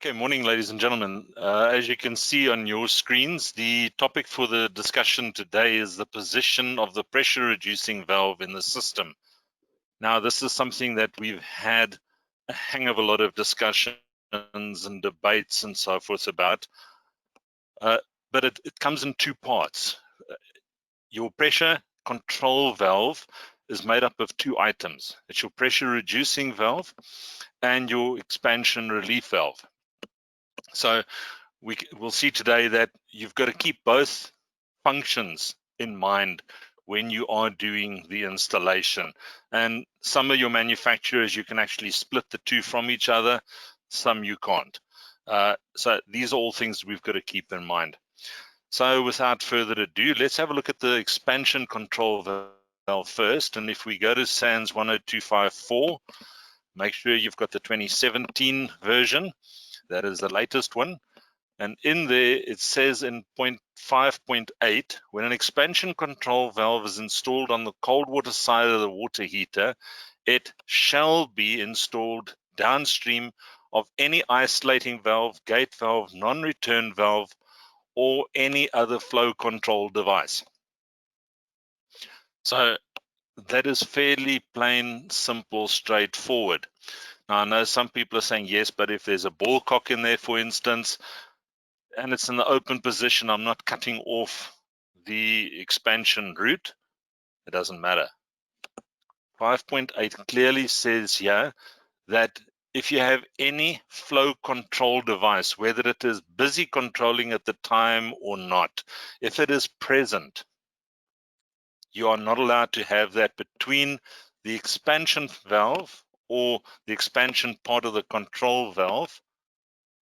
Okay, morning, ladies and gentlemen. As you can see on your screens, the topic for the discussion today is the position of the pressure reducing valve in the system. Now, this is something that we've had a hang of a lot of discussions and debates and so forth about, but it comes in two parts. Your pressure control valve is made up of two items. It's your pressure reducing valve and your expansion relief valve. So we'll see today that you've got to keep both functions in mind when you are doing the installation. And some of your manufacturers, you can actually split the two from each other. Some you can't. So these are all things we've got to keep in mind. So without further ado, let's have a look at the expansion control valve first. And if we go to SANS 10254, make sure you've got the 2017 version. That is the latest one. And in there, it says in point 5.8, when an expansion control valve is installed on the cold water side of the water heater, it shall be installed downstream of any isolating valve, gate valve, non-return valve, or any other flow control device. So that is fairly plain, simple, straightforward. Now, I know some people are saying, yes, but if there's a ball cock in there, for instance, and it's in the open position, I'm not cutting off the expansion route, it doesn't matter. 5.8 clearly says here that if you have any flow control device, whether it is busy controlling at the time or not, if it is present, you are not allowed to have that between the expansion valve or the expansion part of the control valve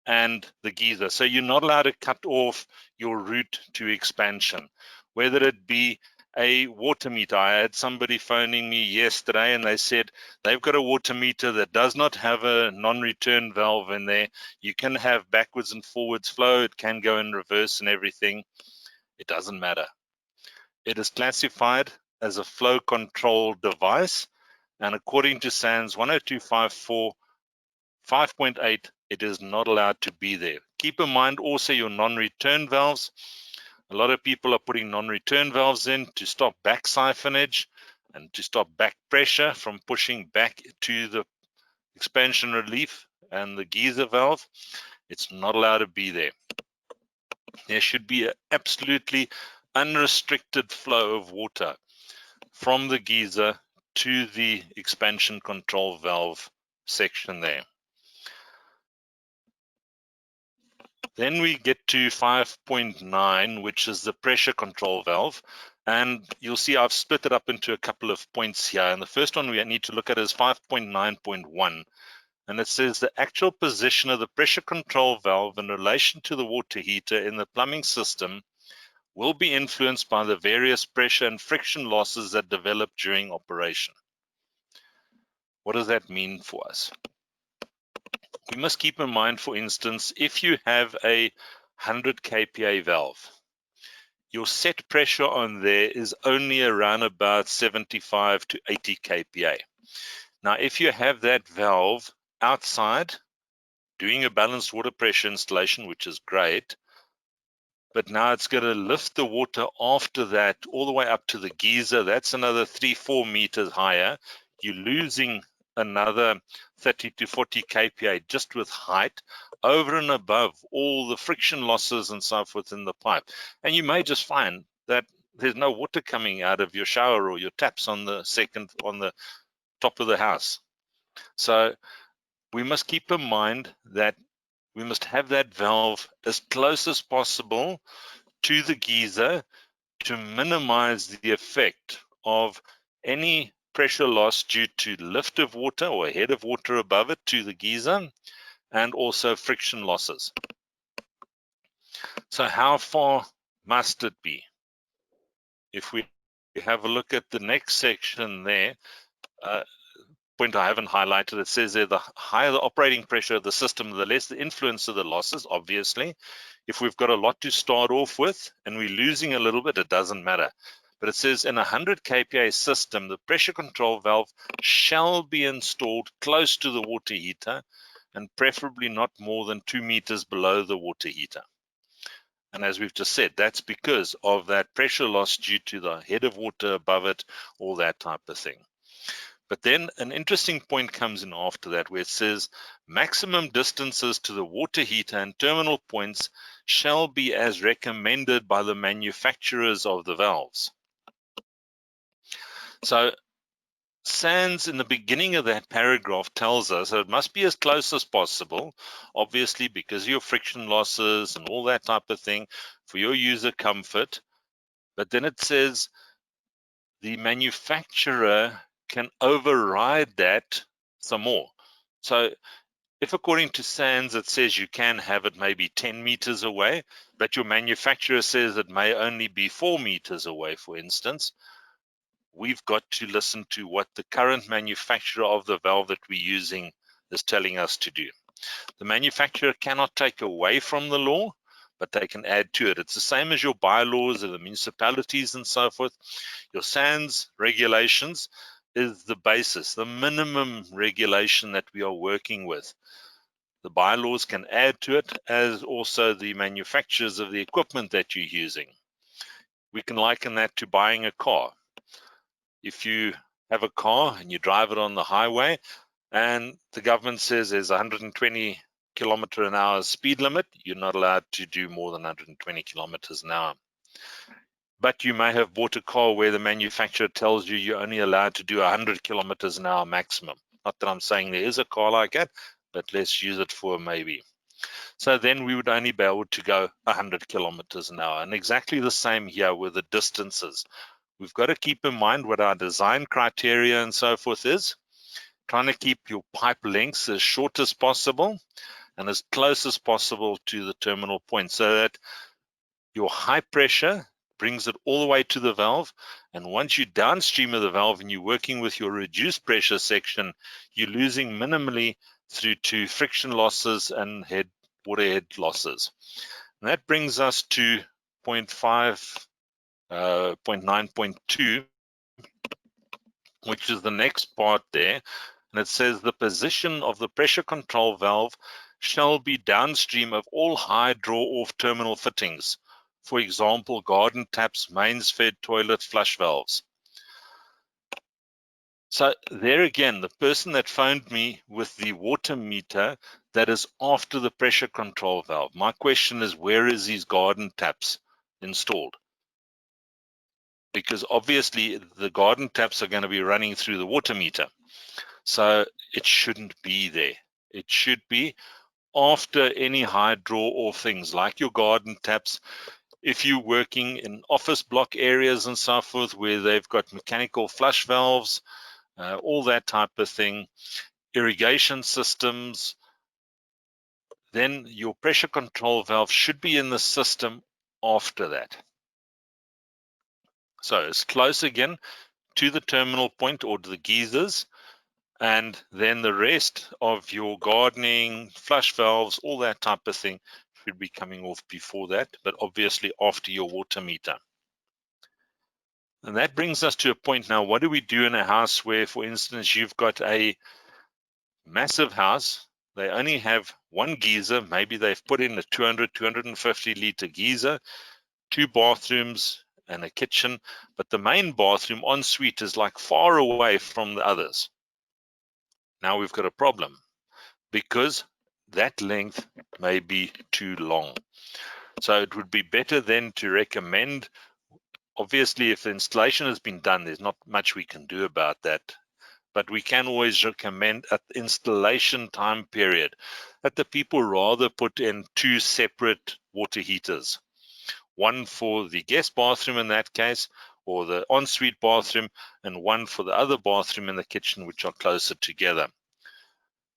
and the geyser. So you're not allowed to cut off your route to expansion, whether it be a water meter. I had somebody phoning me yesterday and they said they've got a water meter that does not have a non-return valve in there. You can have backwards and forwards flow, it can go in reverse and everything. It doesn't matter. It is classified as a flow control device, and according to SANS 10254 5.8, it is not allowed to be there. Keep in mind also your non-return valves. A lot of people are putting non-return valves in to stop back siphonage and to stop back pressure from pushing back to the expansion relief and the geyser valve. It's not allowed to be there. There should be an absolutely unrestricted flow of water from the geyser to the expansion control valve section there. Then we get to 5.9, which is the pressure control valve. And you'll see I've split it up into a couple of points here. And the first one we need to look at is 5.9.1. And it says the actual position of the pressure control valve in relation to the water heater in the plumbing system will be influenced by the various pressure and friction losses that develop during operation. What does that mean for us? We must keep in mind, for instance, if you have a 100 kPa valve, your set pressure on there is only around about 75 to 80 kPa. Now, if you have that valve outside doing a balanced water pressure installation, which is great, but now it's going to lift the water after that all the way up to the geyser, that's another 3-4 meters higher. You're losing another 30 to 40 kPa just with height, over and above all the friction losses and so forth in the pipe. And you may just find that there's no water coming out of your shower or your taps on the top of the house. So we must keep in mind that we must have that valve as close as possible to the geyser to minimize the effect of any pressure loss due to lift of water or head of water above it to the geyser, and also friction losses. So how far must it be? If we have a look at the next section there, point I haven't highlighted, it says there the higher the operating pressure of the system, the less the influence of the losses, obviously. If we've got a lot to start off with and we're losing a little bit, it doesn't matter. But it says in a 100 kPa system, the pressure control valve shall be installed close to the water heater and preferably not more than 2 meters below the water heater. And as we've just said, that's because of that pressure loss due to the head of water above it, all that type of thing. But then an interesting point comes in after that, where it says maximum distances to the water heater and terminal points shall be as recommended by the manufacturers of the valves. So SANS in the beginning of that paragraph tells us that it must be as close as possible, obviously because of your friction losses and all that type of thing, for your user comfort. But then it says the manufacturer can override that some more. So if according to SANS it says you can have it maybe 10 meters away, but your manufacturer says it may only be 4 meters away, for instance, we've got to listen to what the current manufacturer of the valve that we're using is telling us to do. The manufacturer cannot take away from the law, but they can add to it. It's the same as your bylaws of the municipalities and so forth. Your SANS regulations is the basis, the minimum regulation that we are working with. The bylaws can add to it, as also the manufacturers of the equipment that you're using. We can liken that to buying a car. If you have a car and you drive it on the highway and the government says there's 120 kilometer an hour speed limit, you're not allowed to do more than 120 kilometers an hour. But you may have bought a car where the manufacturer tells you you're only allowed to do 100 kilometers an hour maximum. Not that I'm saying there is a car like that, but let's use it for a maybe. So then we would only be able to go 100 kilometers an hour. And exactly the same here with the distances. We've got to keep in mind what our design criteria and so forth is. Trying to keep your pipe lengths as short as possible and as close as possible to the terminal point, so that your high pressure brings it all the way to the valve. And once you're downstream of the valve and you're working with your reduced pressure section, you're losing minimally through to friction losses and water head losses. And that brings us to 0.9.2, which is the next part there. And it says the position of the pressure control valve shall be downstream of all high draw-off terminal fittings. For example, garden taps, mains fed toilet flush valves. So there again, the person that phoned me with the water meter, that is after the pressure control valve. My question is, where is these garden taps installed? Because obviously the garden taps are going to be running through the water meter. So it shouldn't be there. It should be after any high draw off things like your garden taps. If you're working in office block areas and so forth where they've got mechanical flush valves, all that type of thing, irrigation systems, then your pressure control valve should be in the system after that. So it's close again to the terminal point or to the geysers, and then the rest of your gardening, flush valves, all that type of thing should be coming off before that, but obviously after your water meter. And that brings us to a point now, what do we do in a house where, for instance, you've got a massive house, they only have one geyser, maybe they've put in a 200, 250 liter geyser, 2 bathrooms and a kitchen, but the main bathroom ensuite is like far away from the others. Now we've got a problem because that length may be too long. So it would be better then to recommend, obviously if the installation has been done, there's not much we can do about that, but we can always recommend at the installation time period that the people rather put in 2 separate water heaters. One for the guest bathroom in that case, or the ensuite bathroom, and one for the other bathroom in the kitchen, which are closer together.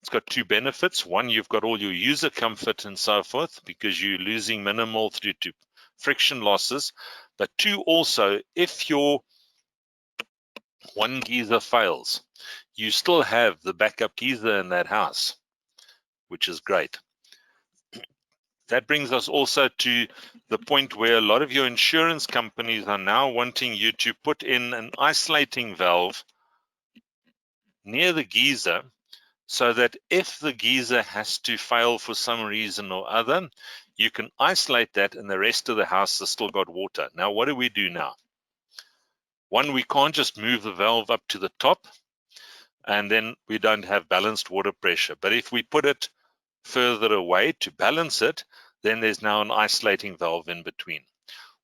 It's got 2 benefits. One, you've got all your user comfort and so forth because you're losing minimal through to friction losses. But 2, also, if your one geyser fails, you still have the backup geyser in that house, which is great. That brings us also to the point where a lot of your insurance companies are now wanting you to put in an isolating valve near the geyser so that if the geyser has to fail for some reason or other, you can isolate that and the rest of the house has still got water. Now, what do we do now? One, we can't just move the valve up to the top and then we don't have balanced water pressure. But if we put it further away to balance it, then there's now an isolating valve in between.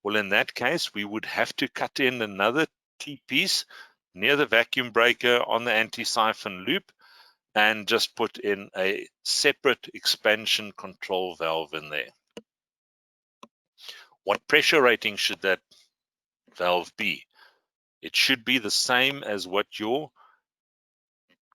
Well, in that case, we would have to cut in another T-piece near the vacuum breaker on the anti-siphon loop and just put in a separate expansion control valve in there. What pressure rating should that valve be? It should be the same as what your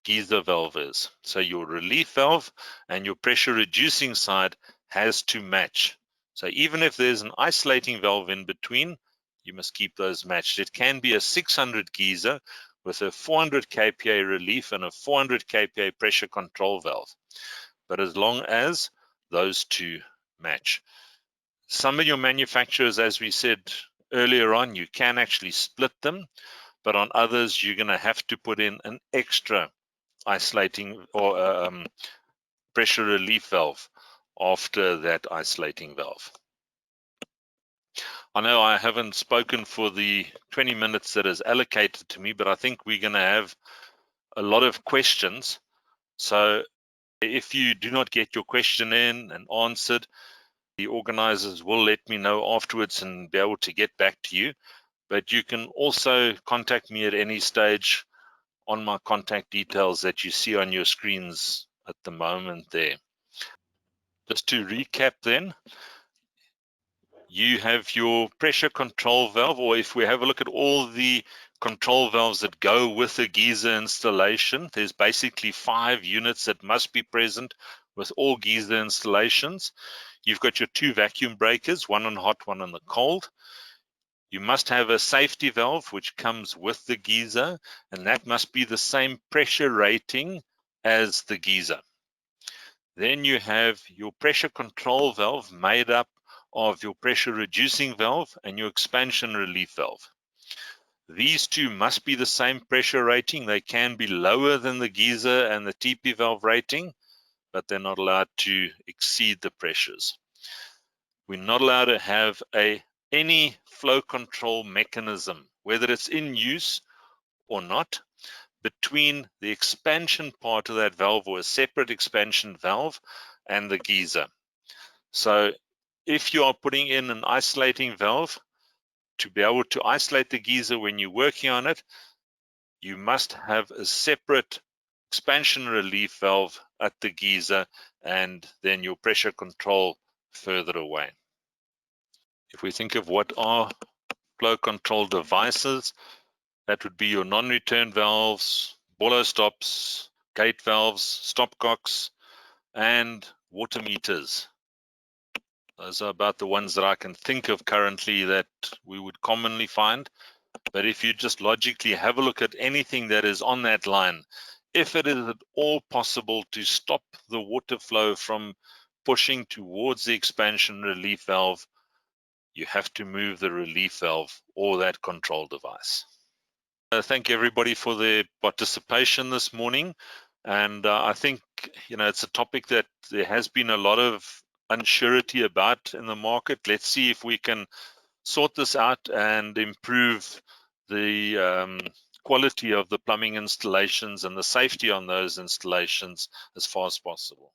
geyser valve is. So your relief valve and your pressure reducing side has to match. So even if there's an isolating valve in between, you must keep those matched. It can be a 600 geyser with a 400 kPa relief and a 400 kPa pressure control valve. But as long as those two match. Some of your manufacturers, as we said earlier on, you can actually split them, but on others, you're going to have to put in an extra isolating or pressure relief valve after that isolating valve. I know I haven't spoken for the 20 minutes that is allocated to me, but I think we're going to have a lot of questions. So if you do not get your question in and answered, the organizers will let me know afterwards and be able to get back to you. But you can also contact me at any stage on my contact details that you see on your screens at the moment there. Just to recap then, you have your pressure control valve, or if we have a look at all the control valves that go with the geyser installation, there's basically 5 units that must be present with all geyser installations. You've got your 2 vacuum breakers, one on hot, one on the cold. You must have a safety valve which comes with the geyser, and that must be the same pressure rating as the geyser. Then you have your pressure control valve made up of your pressure reducing valve and your expansion relief valve. These two must be the same pressure rating. They can be lower than the geyser and the TP valve rating, but they're not allowed to exceed the pressures. We're not allowed to have any flow control mechanism, whether it's in use or not, between the expansion part of that valve or a separate expansion valve and the geyser. So if you are putting in an isolating valve to be able to isolate the geyser when you're working on it, you must have a separate expansion relief valve at the geyser and then your pressure control further away. If we think of what are flow control devices, that would be your non-return valves, boiler stops, gate valves, stopcocks, and water meters. Those are about the ones that I can think of currently that we would commonly find. But if you just logically have a look at anything that is on that line, if it is at all possible to stop the water flow from pushing towards the expansion relief valve, you have to move the relief valve or that control device. Thank everybody for their participation this morning. And I think, it's a topic that there has been a lot of unsurety about in the market. Let's see if we can sort this out and improve the quality of the plumbing installations and the safety on those installations as far as possible.